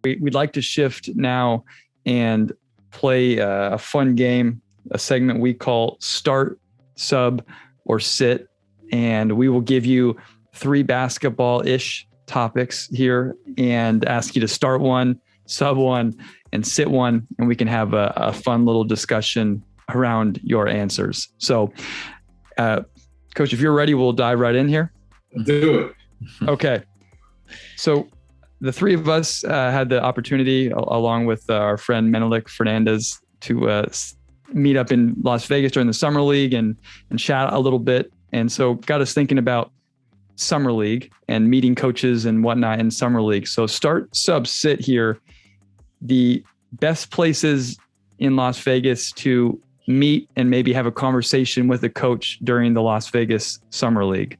We'd like to shift now and play a fun game, a segment we call Start, Sub, or Sit. And we will give you 3 basketball-ish topics here and ask you to start one, sub one, and sit one. And we can have a fun little discussion around your answers. So, Coach, if you're ready, we'll dive right in here. Do it. Okay. So the 3 of us had the opportunity, along with our friend Menelik Fernandez, to meet up in Las Vegas during the Summer League and chat a little bit. And so got us thinking about Summer League and meeting coaches and whatnot in Summer League. So start, sub, sit here. The best places in Las Vegas to meet and maybe have a conversation with a coach during the Las Vegas Summer League.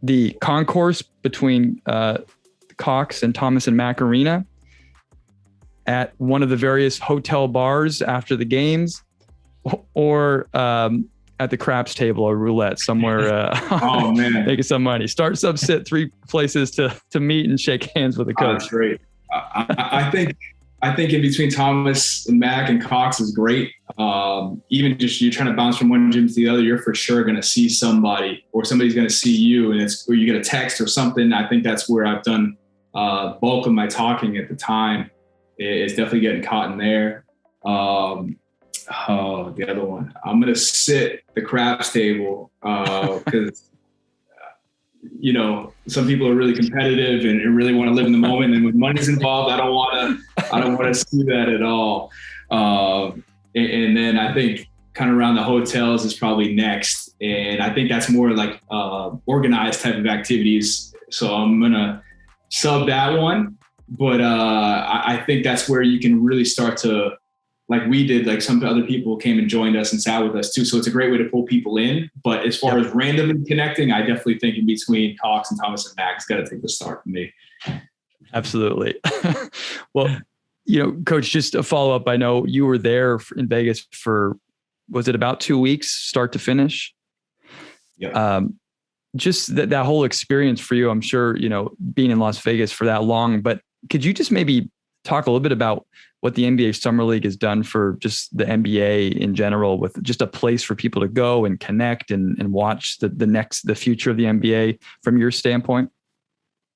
The concourse between Cox and Thomas and Mack Arena, at one of the various hotel bars after the games, or at the craps table or roulette somewhere. Oh man, making some money. Start, sub, sit, 3 places to meet and shake hands with a coach. That's great. I think in between Thomas and Mack and Cox is great. Even just you're trying to bounce from one gym to the other, you're for sure going to see somebody, or somebody's going to see you, and or you get a text or something. I think that's where I've done bulk of my talking at the time. It's definitely getting caught in there. The other one, I'm going to sit the craps table because, some people are really competitive and really want to live in the moment. And when money's involved, I don't want to see that at all. And then I think kind of around the hotels is probably next. And I think that's more like organized type of activities. So I'm going to sub that one. But I think that's where you can really start to, like we did, like some other people came and joined us and sat with us too. So it's a great way to pull people in. But as far as randomly connecting, I definitely think in between Cox and Thomas and Max, got to take the start for me. Absolutely. Well, Coach, just a follow up. I know you were there in Vegas for, was it about 2 weeks, start to finish? Yeah. Just that whole experience for you, I'm sure, being in Las Vegas for that long, but could you just maybe talk a little bit about what the NBA Summer League has done for just the NBA in general, with just a place for people to go and connect and watch the future of the NBA from your standpoint?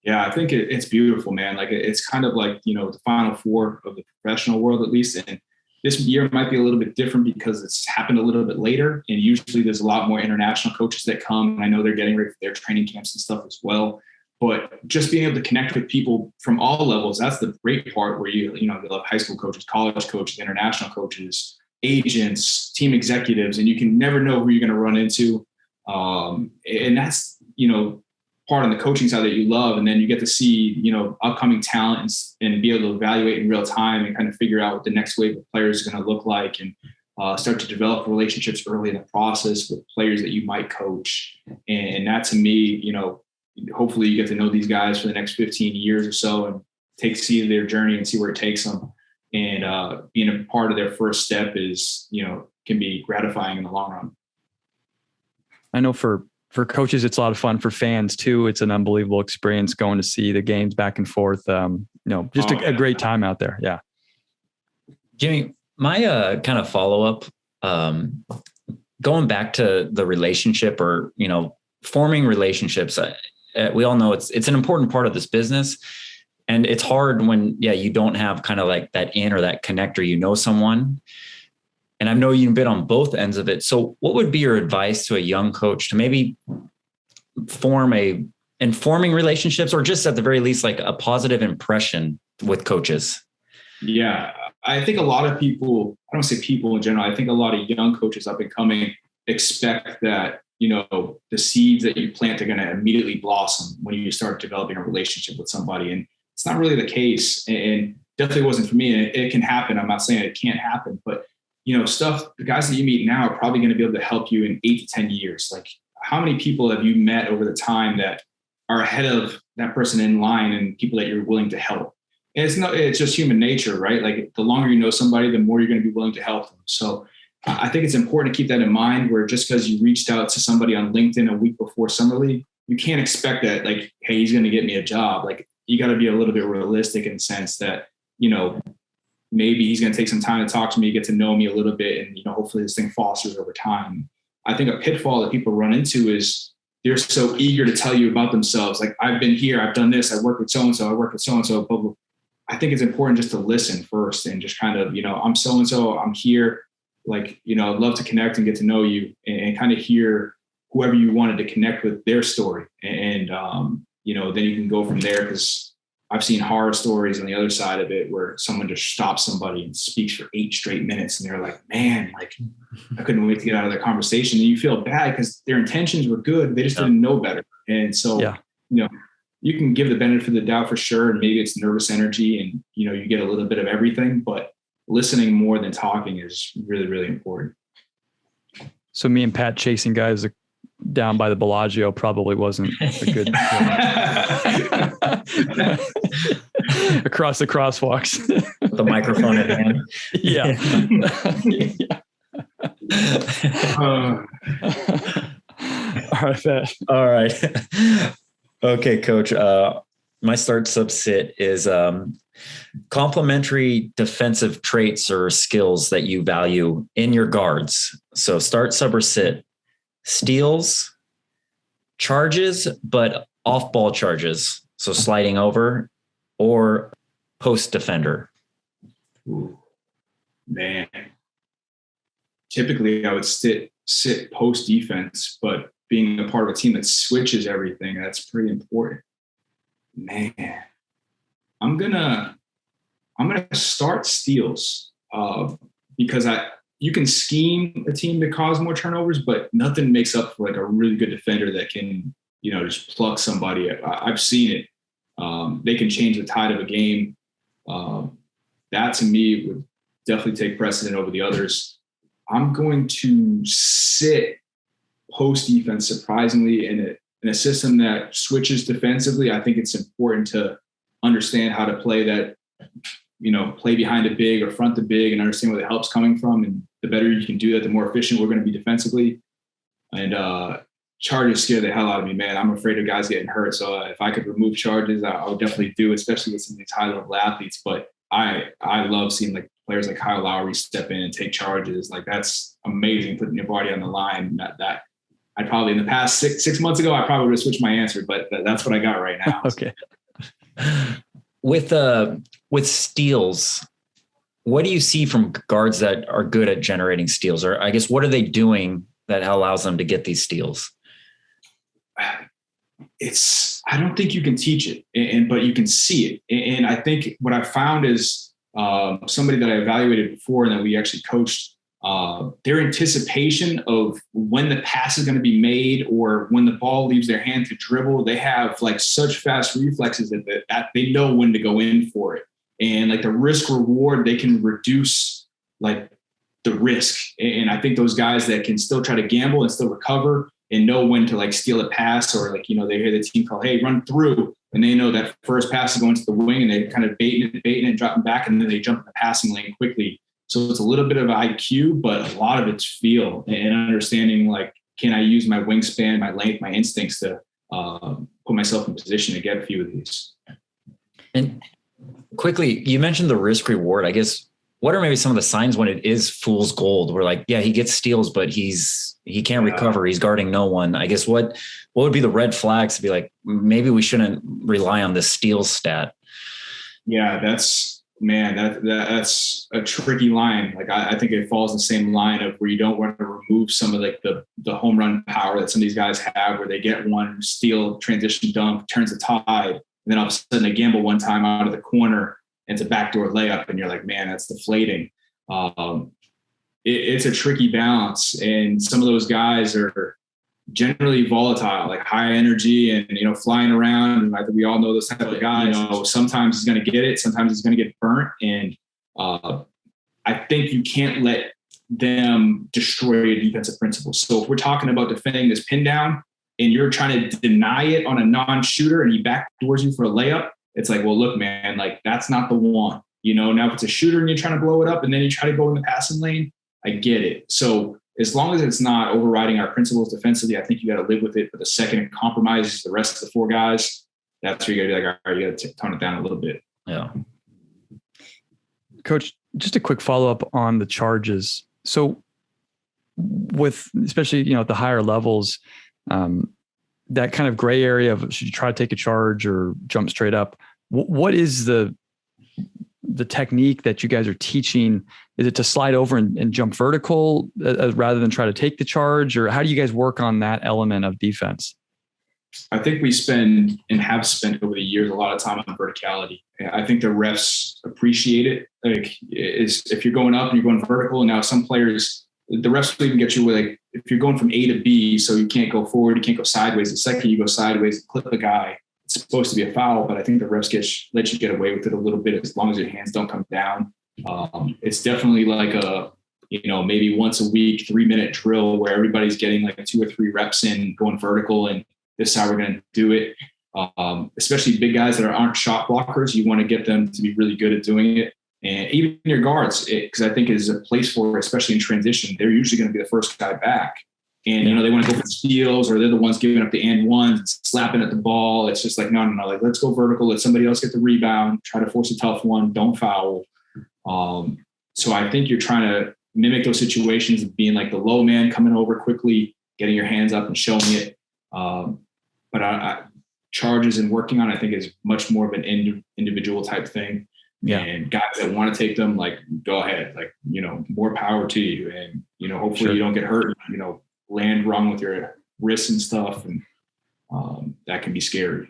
Yeah, I think it's beautiful, man. Like it's kind of like, the Final Four of the professional world, at least. And this year might be a little bit different because it's happened a little bit later. And usually there's a lot more international coaches that come. And I know they're getting ready for their training camps and stuff as well. But just being able to connect with people from all levels, that's the great part, where you love high school coaches, college coaches, international coaches, agents, team executives, and you can never know who you're going to run into. And that's, part on the coaching side that you love. And then you get to see, upcoming talent and be able to evaluate in real time and kind of figure out what the next wave of players is going to look like, and start to develop relationships early in the process with players that you might coach. And that, to me, hopefully you get to know these guys for the next 15 years or so and see their journey and see where it takes them. And being a part of their first step is, can be gratifying in the long run. I know for coaches, it's a lot of fun. For fans too, it's an unbelievable experience going to see the games back and forth. Just a great time out there. Yeah. Jimmie, my kind of follow-up, going back to the relationship, or, forming relationships. We all know it's an important part of this business, and it's hard when, you don't have kind of like that in or that connector, someone. And I know you've been on both ends of it. So what would be your advice to a young coach to maybe forming relationships, or just at the very least, like a positive impression with coaches? Yeah, I think a lot of people, I don't say people in general, I think a lot of young coaches up and coming expect that, the seeds that you plant are going to immediately blossom when you start developing a relationship with somebody. And it's not really the case, and definitely wasn't for me. And it can happen. I'm not saying it can't happen, but the guys that you meet now are probably going to be able to help you in 8 to 10 years. Like, how many people have you met over the time that are ahead of that person in line, and people that you're willing to help? And it's just human nature, right? Like, the longer you know somebody, the more you're going to be willing to help them. So I think it's important to keep that in mind, where just because you reached out to somebody on LinkedIn a week before Summer League, you can't expect that, like, hey, he's going to get me a job. Like, you got to be a little bit realistic in the sense that, you know, maybe he's going to take some time to talk to me, get to know me a little bit. And, you know, hopefully this thing fosters over time. I think a pitfall that people run into is they're so eager to tell you about themselves. Like, I've been here, I've done this, I work with so-and-so, I work with so-and-so, blah, blah. I think it's important just to listen first and just kind of, you know, I'm so-and-so, I'm here. Like, you know, I'd love to connect and get to know you and kind of hear whoever you wanted to connect with, their story. And you know, then you can go from there, because I've seen horror stories on the other side of it where someone just stops somebody and speaks for 8 straight minutes. And they're like, man, like, I couldn't wait to get out of that conversation. And you feel bad because their intentions were good. They just didn't know better. And so, you know, you can give the benefit of the doubt for sure. And maybe it's nervous energy and, you know, you get a little bit of everything, but listening more than talking is really, really important. So me and Pat chasing guys down by the Bellagio probably wasn't a good across the crosswalks. With the microphone in hand. Yeah. All right. Okay, Coach. My start sub sit is complementary defensive traits or skills that you value in your guards. So start, sub, or sit. Steals, charges, but off-ball charges. So sliding over, or post defender. Ooh, man. Typically, I would sit post defense, but being a part of a team that switches everything, that's pretty important. Man, I'm gonna start steals because you can scheme a team to cause more turnovers, but nothing makes up for like a really good defender that can, you know, just pluck somebody. I've seen it. They can change the tide of a game. That to me would definitely take precedent over the others. I'm going to sit post defense, surprisingly, in a system that switches defensively. I think it's important to understand how to play that, you know, play behind a big or front the big and understand where the help's coming from. And the better you can do that, the more efficient we're going to be defensively. And charges scare the hell out of me, man. I'm afraid of guys getting hurt. So if I could remove charges, I would definitely do, especially with some of these high level athletes. But I love seeing like players like Kyle Lowry step in and take charges. Like, that's amazing, putting your body on the line. That I'd probably, in the past six months ago, I probably would have switched my answer, but that's what I got right now. Okay. With steals, what do you see from guards that are good at generating steals? Or I guess, what are they doing that allows them to get these steals? I don't think you can teach it, but you can see it. And I think what I found is somebody that I evaluated before and that we actually coached, their anticipation of when the pass is going to be made or when the ball leaves their hand to dribble, they have like such fast reflexes that they know when to go in for it. And like the risk reward, they can reduce like the risk. And I think those guys that can still try to gamble and still recover and know when to like steal a pass, or like, you know, they hear the team call, hey, run through. And they know that first pass is going to the wing and they kind of baiting it, dropping back. And then they jump in the passing lane quickly. So it's a little bit of IQ, but a lot of it's feel and understanding, like, can I use my wingspan, my length, my instincts to put myself in position to get a few of these. And quickly, you mentioned the risk reward. I guess, what are maybe some of the signs when it is fool's gold? We're like, yeah, he gets steals, but he can't recover. He's guarding no one. I guess what would be the red flags to be like, maybe we shouldn't rely on this steals stat? Yeah, that's a tricky line. Like, I think it falls in the same line of where you don't want to remove some of like the home run power that some of these guys have, where they get one steal, transition dunk, turns the tide, and then all of a sudden they gamble one time out of the corner and it's a backdoor layup, and you're like, man, that's deflating. It's a tricky balance, and some of those guys are generally volatile, like high energy and, you know, flying around. And I think we all know those type of guys. You know, sometimes he's going to get it, sometimes he's going to get burnt. And I think you can't let them destroy a defensive principle. So if we're talking about defending this pin down and you're trying to deny it on a non-shooter and he backdoors you for a layup, it's like, well, look, man, like, that's not the one. You know, now if it's a shooter and you're trying to blow it up and then you try to go in the passing lane, I get it. So as long as it's not overriding our principles defensively, I think you got to live with it. But the second it compromises the rest of the four guys, that's where you gotta be like, all right, you gotta tone it down a little bit. Yeah. Coach, just a quick follow-up on the charges. So with, especially, at the higher levels, that kind of gray area of should you try to take a charge or jump straight up? What is the technique that you guys are teaching? Is it to slide over and jump vertical rather than try to take the charge? Or how do you guys work on that element of defense? I think we spend and have spent over the years a lot of time on verticality. I think the refs appreciate it. Like, if you're going up and you're going vertical, and now some players, the refs will even get you with, like, if you're going from A to B, so you can't go forward, you can't go sideways. The second you go sideways and clip a guy, it's supposed to be a foul, but I think the refs let you get away with it a little bit as long as your hands don't come down. It's definitely like a, maybe once a week, 3-minute drill where everybody's getting like 2 or 3 reps in going vertical, and this is how we're going to do it. Especially big guys that aren't shot blockers, you want to get them to be really good at doing it. And even your guards, because I think is a place for, especially in transition, they're usually going to be the first guy back. And, they want to go for steals, or they're the ones giving up the and ones, and slapping at the ball. It's just like, no. Like, let's go vertical. Let somebody else get the rebound. Try to force a tough one. Don't foul. So I think you're trying to mimic those situations of being like the low man coming over quickly, getting your hands up and showing it. But charges and working on, I think, is much more of an individual type thing. Yeah. And guys that want to take them, like, go ahead, like, more power to you. And, hopefully you don't get hurt, land wrong with your wrists and stuff. And that can be scary.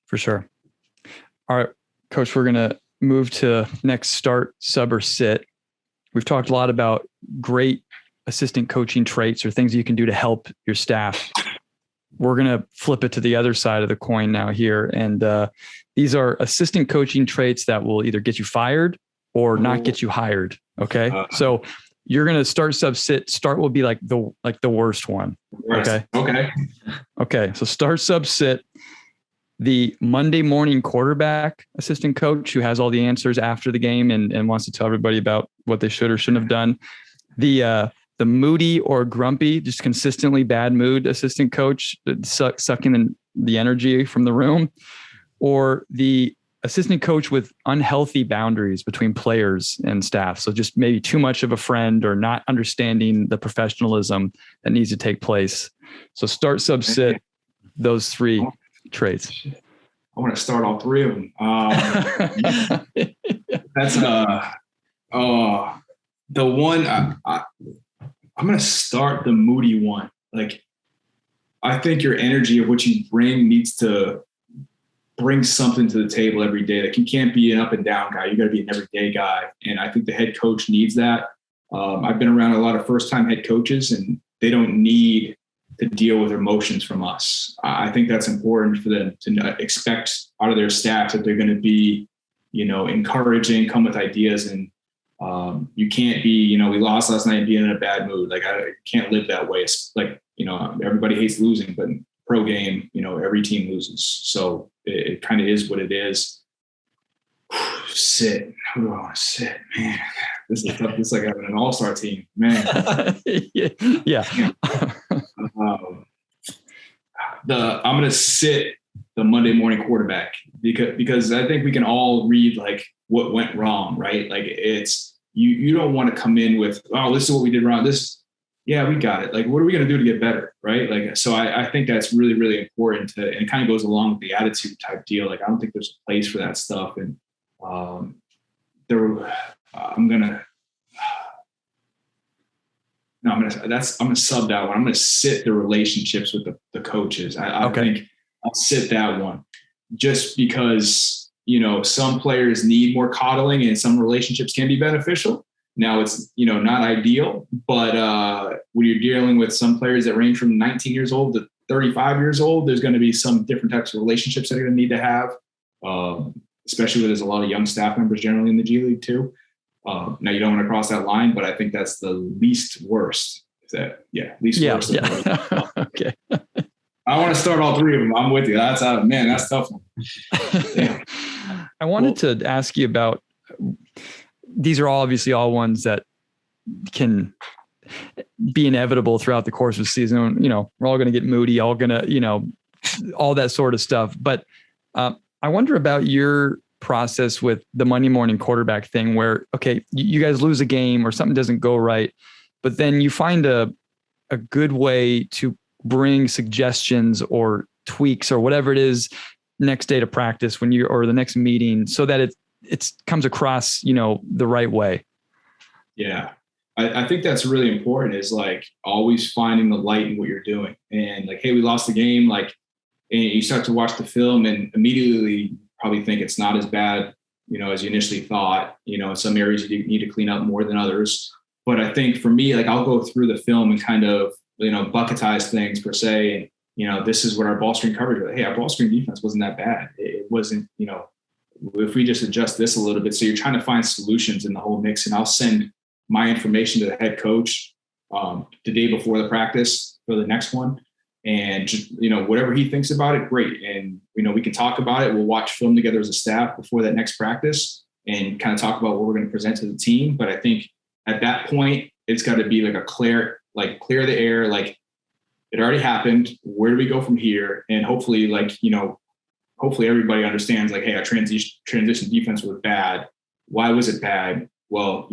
For sure. All right, Coach, we're going to move to next start, sub, or sit. We've talked a lot about great assistant coaching traits or things you can do to help your staff. We're going to flip it to the other side of the coin now here. And these are assistant coaching traits that will either get you fired or not get you hired. Okay. So you're going to start, sub, sit. Start will be like the worst one. Okay. Okay. So start, sub, sit. The Monday morning quarterback assistant coach who has all the answers after the game and wants to tell everybody about what they should or shouldn't have done. The moody or grumpy, just consistently bad mood assistant coach, sucking the energy from the room, or the assistant coach with unhealthy boundaries between players and staff. So just maybe too much of a friend or not understanding the professionalism that needs to take place. So start, sub, sit, those 3 traits. I want to start all 3 of them. That's the one I'm going to start the moody one. Like, I think your energy of what you bring needs to bring something to the table every day. Like, you can't be an up and down guy. You got to be an everyday guy. And I think the head coach needs that. I've been around a lot of first-time head coaches, and they don't need to deal with emotions from us. I think that's important for them to expect out of their staff that they're going to be, encouraging, come with ideas. And you can't be, we lost last night and being in a bad mood. Like, I can't live that way. It's like, everybody hates losing, but in pro game, every team loses. So it kind of is what it is. Sit. Oh, sit, man. This is tough. It's like having an all-star team, man. Yeah. I'm going to sit the Monday morning quarterback because I think we can all read like what went wrong, right? Like, it's you don't want to come in with, oh, this is what we did wrong. Yeah, we got it. Like, what are we going to do to get better, right? Like, so I think that's really, really important and it kind of goes along with the attitude type deal. Like, I don't think there's a place for that stuff. And I'm gonna sub that one. I'm gonna sit the relationships with the coaches. I think I'll sit that one just because, some players need more coddling and some relationships can be beneficial. Now it's, not ideal, but when you're dealing with some players that range from 19 years old to 35 years old, there's going to be some different types of relationships that are going to need to have, especially when there's a lot of young staff members generally in the G League too. Now you don't want to cross that line, but I think that's the least worst. Worst. Yeah. Okay. I want to start all 3 of them. I'm with you. That's tough one. Yeah. I wanted to ask you about, these are obviously all ones that can be inevitable throughout the course of the season. We're all going to get moody, all going to, all that sort of stuff. But I wonder about your process with the Monday morning quarterback thing where, okay, you guys lose a game or something doesn't go right, but then you find a good way to bring suggestions or tweaks or whatever it is next day to practice or the next meeting so that it comes across, the right way. Yeah. I think that's really important is like always finding the light in what you're doing. And like, hey, we lost the game. Like, and you start to watch the film and immediately probably think it's not as bad, as you initially thought. In some areas you need to clean up more than others. But I think for me, like I'll go through the film and kind of, bucketize things per se. And, this is what our ball screen coverage was. Hey, our ball screen defense wasn't that bad. It wasn't, if we just adjust this a little bit. So you're trying to find solutions in the whole mix. And I'll send my information to the head coach the day before the practice for the next one. And just, whatever he thinks about it, great. And, we can talk about it. We'll watch film together as a staff before that next practice and kind of talk about what we're going to present to the team. But I think at that point, it's got to be like clear the air, like it already happened. Where do we go from here? And hopefully hopefully everybody understands like, hey, our transition defense was bad. Why was it bad? Well,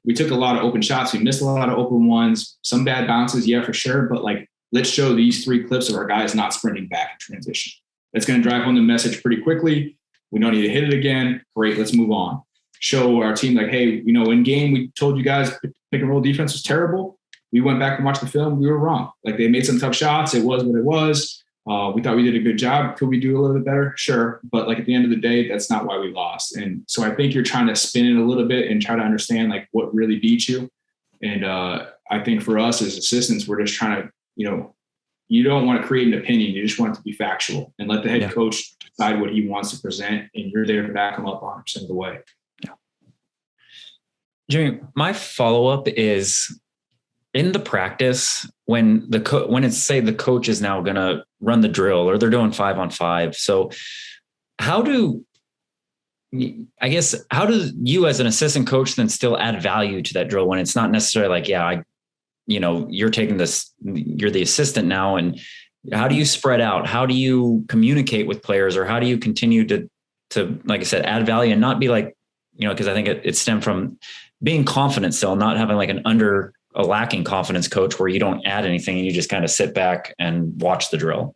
we took a lot of open shots. We missed a lot of open ones, some bad bounces. Yeah, for sure. But like, let's show these 3 clips of our guys not sprinting back in transition. That's going to drive home the message pretty quickly. We don't need to hit it again. Great. Let's move on. Show our team like, hey, in game, we told you guys pick and roll defense was terrible. We went back and watched the film. We were wrong. Like they made some tough shots. It was what it was. We thought we did a good job. Could we do a little bit better? Sure. But like at the end of the day, that's not why we lost. And so I think you're trying to spin it a little bit and try to understand like what really beat you. And I think for us as assistants, we're just trying to, you don't want to create an opinion. You just want it to be factual and let the head coach decide what he wants to present. And you're there to back him up 100% of the way. Yeah. Jimmie, my follow-up is in the practice when it's say the coach is now going to run the drill or they're doing 5-on-5. So how do you as an assistant coach then still add value to that drill when it's not necessarily like, you're taking this, you're the assistant now. And how do you spread out? How do you communicate with players or how do you continue to, like I said, add value and not be like, cause I think it stemmed from being confident still, not having like a lacking confidence coach where you don't add anything and you just kind of sit back and watch the drill.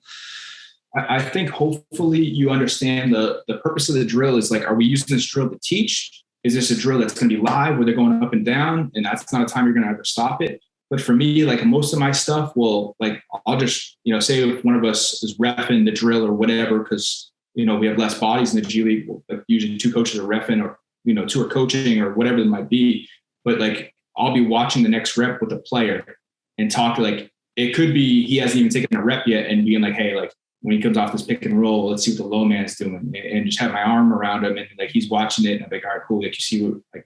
I think hopefully you understand the purpose of the drill is like, are we using this drill to teach? Is this a drill that's going to be live where they're going up and down? And that's not a time you're going to ever stop it. But for me, like most of my stuff will like, I'll just, say if one of us is reffing the drill or whatever, because, we have less bodies in the G League. Usually 2 coaches are reffing or, 2 are coaching or whatever it might be. But like, I'll be watching the next rep with a player and talk to like, it could be, he hasn't even taken a rep yet and being like, hey, like when he comes off this pick and roll, let's see what the low man is doing and just have my arm around him. And like, he's watching it and I'm like, all right, cool. Like you see what, like,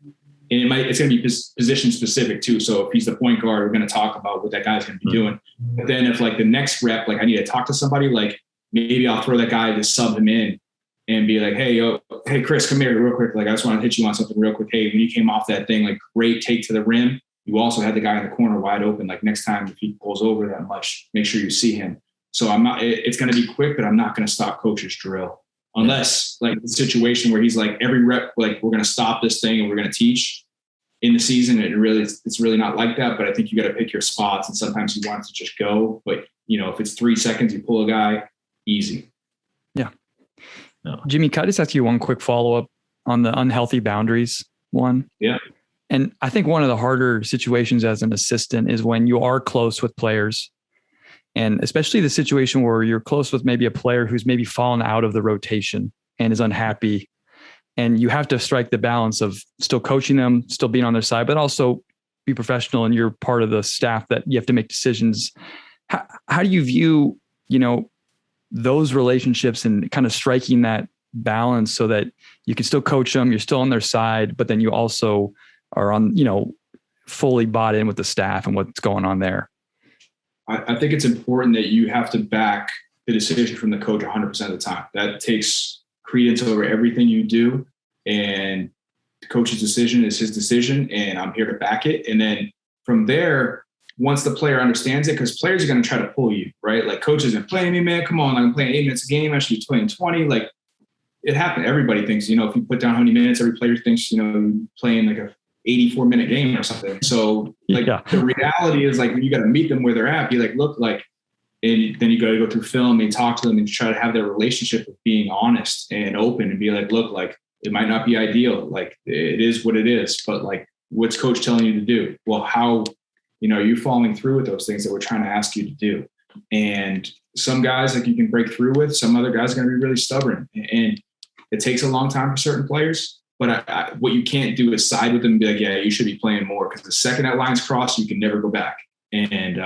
and it's going to be position specific too. So if he's the point guard, we're going to talk about what that guy's going to be doing. But then if like the next rep, like I need to talk to somebody, like maybe I'll throw that guy to sub him in and be like, hey, Chris, come here real quick. Like, I just want to hit you on something real quick. Hey, when you came off that thing, like great take to the rim. You also had the guy in the corner wide open. Like next time, if he pulls over that much, make sure you see him. So it's going to be quick, but I'm not going to stop coach's drill unless like the situation where he's like every rep, like we're going to stop this thing and we're going to teach in the season. It's really not like that, but I think you got to pick your spots and sometimes you want it to just go, but if it's 3 seconds, you pull a guy easy. Yeah. No. Jimmie, can I just ask you one quick follow-up on the unhealthy boundaries one? Yeah. And I think one of the harder situations as an assistant is when you are close with players, and especially the situation where you're close with maybe a player who's maybe fallen out of the rotation and is unhappy. And you have to strike the balance of still coaching them, still being on their side, but also be professional and you're part of the staff that you have to make decisions. How do you view, those relationships and kind of striking that balance so that you can still coach them, you're still on their side, but then you also are on, fully bought in with the staff and what's going on there? I think it's important that you have to back the decision from the coach 100% of the time. That takes credence over everything you do. And the coach's decision is his decision and I'm here to back it. And then from there, once the player understands it, because players are going to try to pull you, right? Like, coaches are playing me, man. Come on, I'm playing 8 minutes a game. I should be playing 20. Like, it happened. Everybody thinks, if you put down how many minutes, every player thinks, playing like a 84-minute game or something. So like the reality is, like, when you got to meet them where they're at, be like, look, like, and then you got to go through film and talk to them and try to have their relationship of being honest and open and be like, look, like, it might not be ideal. Like, it is what it is, but like, what's coach telling you to do? Well, how, are you following through with those things that we're trying to ask you to do? And some guys, like, you can break through with, some other guys are going to be really stubborn, and it takes a long time for certain players. But what you can't do is side with them and be like, yeah, you should be playing more, because the second that line's crossed, you can never go back. And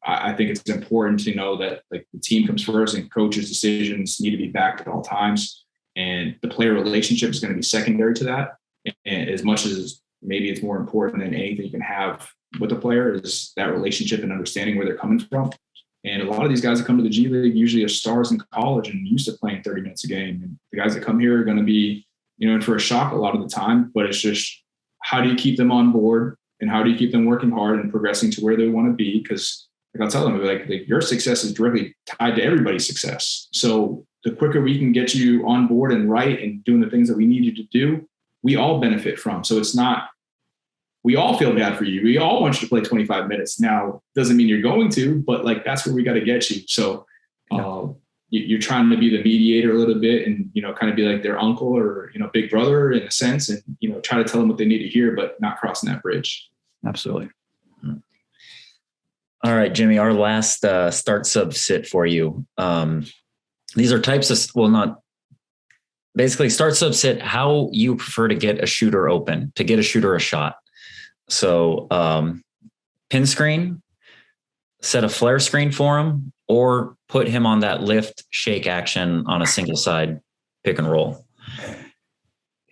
I think it's important to know that, like, the team comes first and coaches' decisions need to be backed at all times. And the player relationship is going to be secondary to that. And as much as maybe it's more important than anything you can have with a player is that relationship and understanding where they're coming from. And a lot of these guys that come to the G League usually are stars in college and used to playing 30 minutes a game. And the guys that come here are going to be, in for a shock a lot of the time. But it's just, how do you keep them on board, and how do you keep them working hard and progressing to where they want to be? Because, like, I'll tell them, like, your success is directly tied to everybody's success. So the quicker we can get you on board and right and doing the things that we need you to do, we all benefit from. So it's not, we all feel bad for you. We all want you to play 25 minutes. Now, doesn't mean you're going to, but like, that's where we got to get you. So you're trying to be the mediator a little bit and, kind of be like their uncle or, big brother in a sense, and, try to tell them what they need to hear, but not crossing that bridge. Absolutely. All right, Jimmie, our last start sub sit for you. These are types of, basically start sub sit, how you prefer to get a shooter open, to get a shooter a shot. So pin screen, set a flare screen for him, or put him on that lift shake action on a single side pick and roll.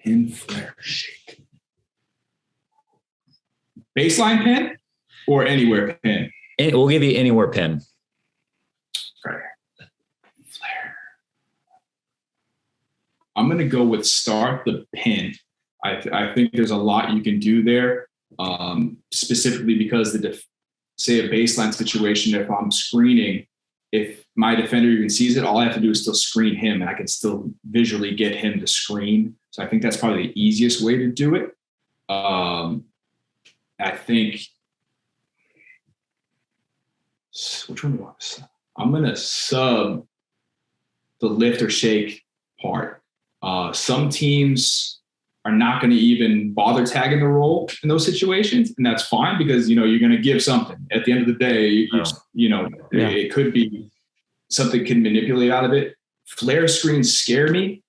Pin, flare, shake. Baseline pin or anywhere pin? We'll give you anywhere pin. Okay. Flare. I'm going to go with start the pin. I think there's a lot you can do there, specifically because say a baseline situation, if I'm screening, if my defender even sees it, all I have to do is still screen him, and I can still visually get him to screen. So I think that's probably the easiest way to do it. I think, which one do I want to sub? I'm going to sub the lift or shake part. Some teams are not going to even bother tagging the roll in those situations. And that's fine, because, you're going to give something at the end of the day. It could be something can manipulate out of it. Flare screens scare me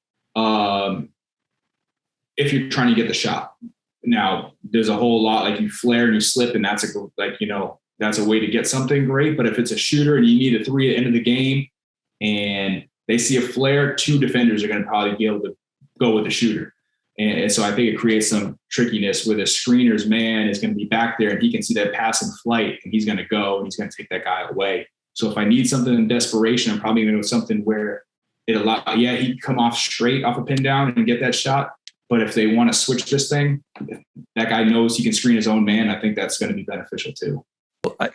if you're trying to get the shot. Now, there's a whole lot, like, you flare and you slip, and that's that's a way to get something great. But if it's a shooter and you need a 3 at the end of the game and they see a flare, 2 defenders are going to probably be able to go with the shooter. And so I think it creates some trickiness where the screener's man is going to be back there and he can see that pass in flight, and he's going to go and he's going to take that guy away. So if I need something in desperation, I'm probably going to do something where he can come off straight off a pin down and get that shot. But if they want to switch this thing, that guy knows he can screen his own man. I think that's going to be beneficial too.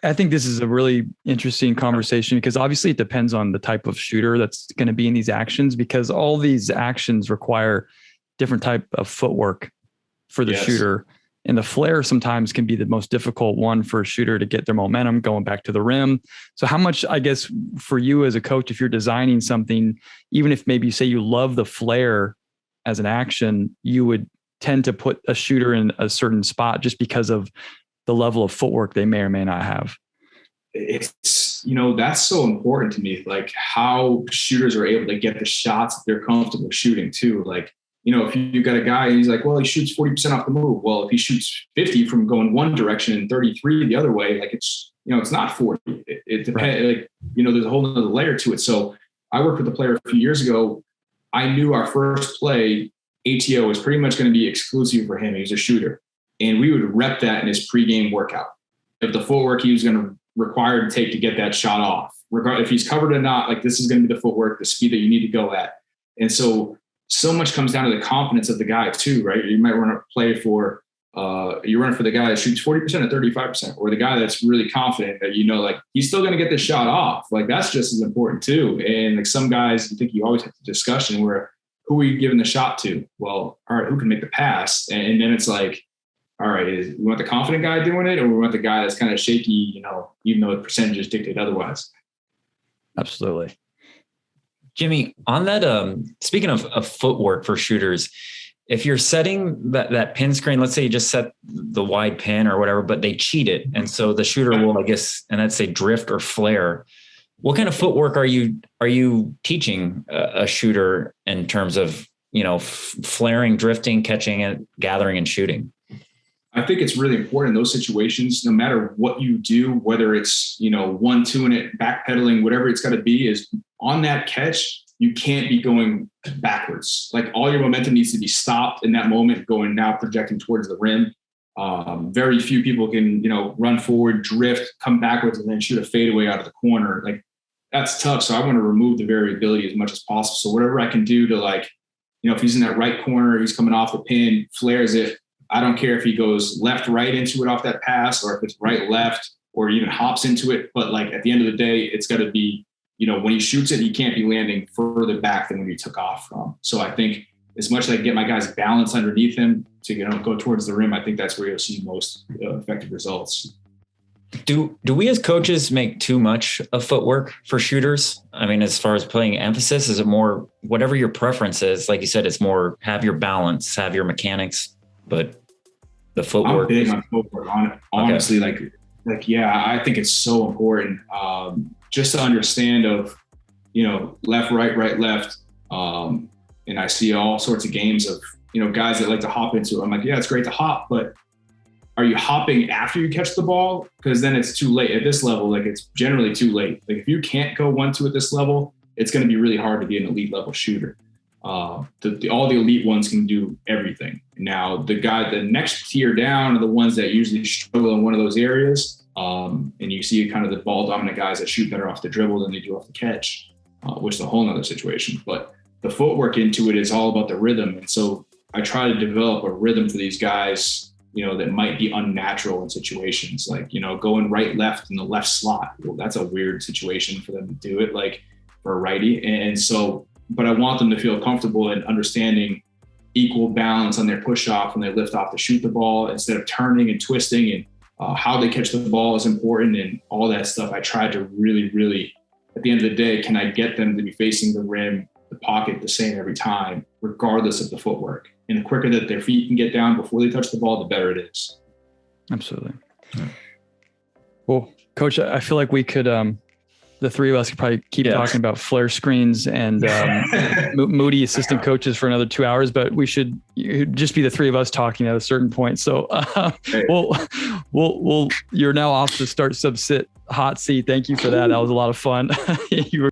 I think this is a really interesting conversation, because obviously it depends on the type of shooter that's going to be in these actions, because all these actions require different type of footwork for the shooter. And the flare sometimes can be the most difficult one for a shooter to get their momentum going back to the rim. So how much, I guess, for you as a coach, if you're designing something, even if maybe you say you love the flare as an action, you would tend to put a shooter in a certain spot just because of the level of footwork they may or may not have? It's, that's so important to me, like how shooters are able to get the shots that they're comfortable shooting too. Like, if you've got a guy and he's like, well, he shoots 40% off the move. Well, if he shoots 50 from going one direction and 33 the other way, like it's not 40. It depends. Right. Like, there's a whole nother layer to it. So I worked with a player a few years ago. I knew our first play, ATO, was pretty much going to be exclusive for him. He was a shooter. And we would rep that in his pregame workout. If the footwork he was going to require to take to get that shot off, regardless if he's covered or not, like this is going to be the footwork, the speed that you need to go at. And so much comes down to the confidence of the guy too, right? You might want to play for you're running for the guy that shoots 40% or 35%, or the guy that's really confident that, you know, like he's still going to get this shot off. Like that's just as important too. And like some guys, I think you always have the discussion where who are you giving the shot to? Well, all right, who can make the pass? And then it's like, all right, we want the confident guy doing it, or we want the guy that's kind of shaky, you know, even though the percentages dictate otherwise. Absolutely. Jimmie, on that, speaking of footwork for shooters, if you're setting that pin screen, let's say you just set the wide pin or whatever, but they cheat it. And so the shooter will, I guess, and let's say drift or flare. What kind of footwork are you teaching a shooter in terms of, you know, flaring, drifting, catching it, gathering and shooting? I think it's really important in those situations, no matter what you do, whether it's, you know, 1-2 it, backpedaling, whatever it's got to be, is on that catch, you can't be going backwards. Like all your momentum needs to be stopped in that moment, going now projecting towards the rim. Very few people can, you know, run forward, drift, come backwards, and then shoot a fadeaway out of the corner. Like that's tough. So I want to remove the variability as much as possible. So whatever I can do to, like, you know, if he's in that right corner, he's coming off the pin, flares it. I don't care if he goes left, right into it off that pass, or if it's right, left, or even hops into it. But like at the end of the day, it's got to be, you know, when he shoots it, he can't be landing further back than when he took off from. So I think as much as I can get my guys balance underneath him to, you know, go towards the rim, I think that's where you'll see most effective results. Do we as coaches make too much of footwork for shooters? I mean, as far as putting emphasis, is it more whatever your preference is? Like you said, it's more have your balance, have your mechanics, but the footwork. I'm big on footwork. Honestly, okay. like, yeah, I think it's so important. Just to understand of, you know, left, right, right, left. And I see all sorts of games of, you know, guys that like to hop into it. I'm like, yeah, it's great to hop, but are you hopping after you catch the ball? Because then it's too late at this level. Like it's generally too late. Like if you can't go 1-2 at this level, it's going to be really hard to be an elite level shooter. All the elite ones can do everything. Now the next tier down are the ones that usually struggle in one of those areas. And you see kind of the ball dominant guys that shoot better off the dribble than they do off the catch, which is a whole nother situation. But the footwork into it is all about the rhythm. And so I try to develop a rhythm for these guys, you know, that might be unnatural in situations like, you know, going right, left in the left slot. Well, that's a weird situation for them to do it, like for a righty. And so, but I want them to feel comfortable in understanding equal balance on their push off when they lift off to shoot the ball instead of turning and twisting, and how they catch the ball is important and all that stuff. I try to really, really, at the end of the day, can I get them to be facing the rim, the pocket the same every time, regardless of the footwork? And the quicker that their feet can get down before they touch the ball, the better it is. Absolutely. Yeah. Well, Coach, I feel like we could, the three of us could probably keep talking about flare screens and moody assistant coaches for another 2 hours, but we should just be the three of us talking at a certain point. So we'll you're now off the start sub sit hot seat. Thank you for that. That was a lot of fun. You were